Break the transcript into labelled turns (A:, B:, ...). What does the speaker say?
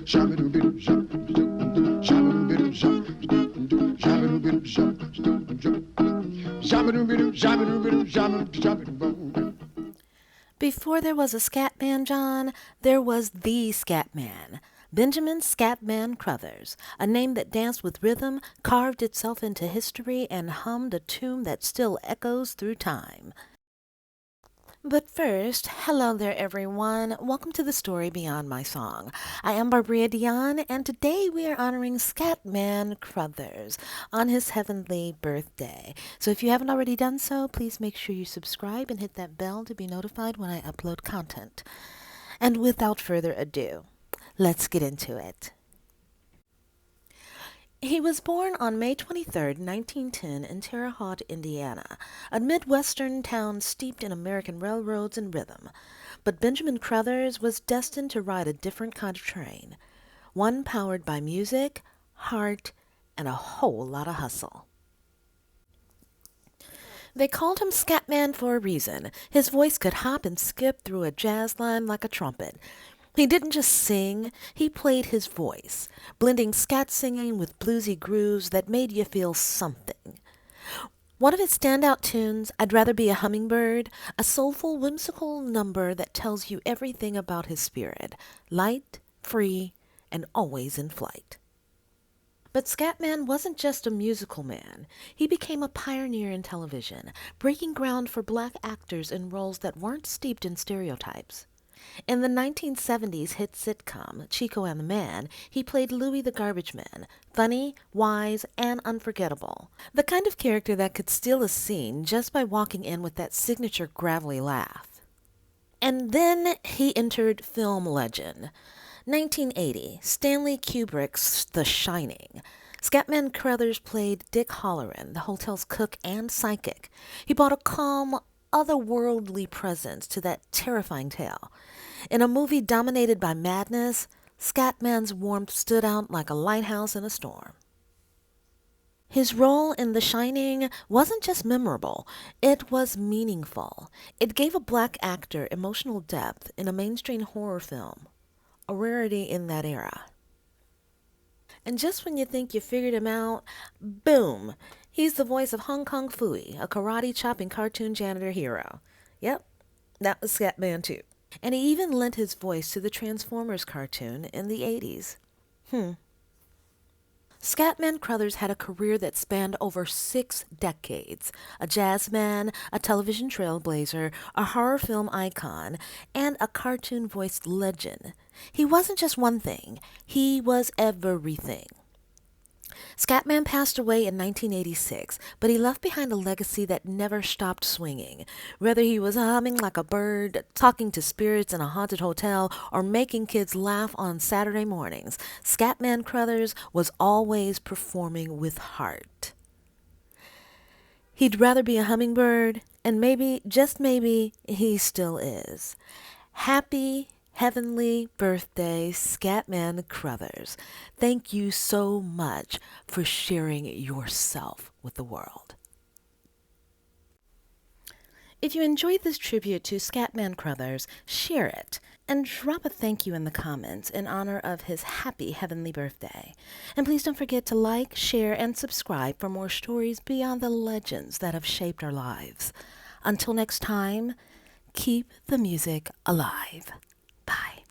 A: Before there was a Scatman John, there was the Scatman. Benjamin Scatman Crothers, a name that danced with rhythm, carved itself into history, and hummed a tune that still echoes through time. But first, hello there everyone. Welcome to the story Beyond My Song. I am Barbara Dion, and today we are honoring Scatman Crothers on his heavenly birthday. So if you haven't already done so, please make sure you subscribe and hit that bell to be notified when I upload content. And without further ado, let's get into it. He was born on May 23, 1910, in Terre Haute, Indiana, a Midwestern town steeped in American railroads and rhythm. But Benjamin Crothers was destined to ride a different kind of train, one powered by music, heart, and a whole lot of hustle. They called him Scatman for a reason. His voice could hop and skip through a jazz line like a trumpet. He didn't just sing, he played his voice, blending scat singing with bluesy grooves that made you feel something. One of his standout tunes, I'd Rather Be a Hummingbird, a soulful, whimsical number that tells you everything about his spirit, light, free, and always in flight. But Scatman wasn't just a musical man. He became a pioneer in television, breaking ground for black actors in roles that weren't steeped in stereotypes. In the 1970s hit sitcom, Chico and the Man, he played Louie the Garbage Man, funny, wise, and unforgettable. The kind of character that could steal a scene just by walking in with that signature gravelly laugh. And then he entered film legend. 1980, Stanley Kubrick's The Shining. Scatman Crothers played Dick Hallorann, the hotel's cook and psychic. He brought a calm, otherworldly presence to that terrifying tale. In a movie dominated by madness, Scatman's warmth stood out like a lighthouse in a storm. His role in The Shining wasn't just memorable, it was meaningful. It gave a black actor emotional depth in a mainstream horror film, a rarity in that era. And just when you think you figured him out, boom! He's the voice of Hong Kong Phooey, a karate-chopping cartoon janitor hero. Yep, that was Scatman too. And he even lent his voice to the Transformers cartoon in the 80s. Scatman Crothers had a career that spanned over 6 decades. A jazz man, a television trailblazer, a horror film icon, and a cartoon-voiced legend. He wasn't just one thing. He was everything. Scatman passed away in 1986, but he left behind a legacy that never stopped swinging. Whether he was humming like a bird, talking to spirits in a haunted hotel, or making kids laugh on Saturday mornings, Scatman Crothers was always performing with heart. He'd rather be a hummingbird, and maybe, just maybe, he still is. Happy heavenly birthday, Scatman Crothers. Thank you so much for sharing yourself with the world. If you enjoyed this tribute to Scatman Crothers, share it and drop a thank you in the comments in honor of his happy heavenly birthday. And please don't forget to like, share, and subscribe for more stories beyond the legends that have shaped our lives. Until next time, keep the music alive. Bye.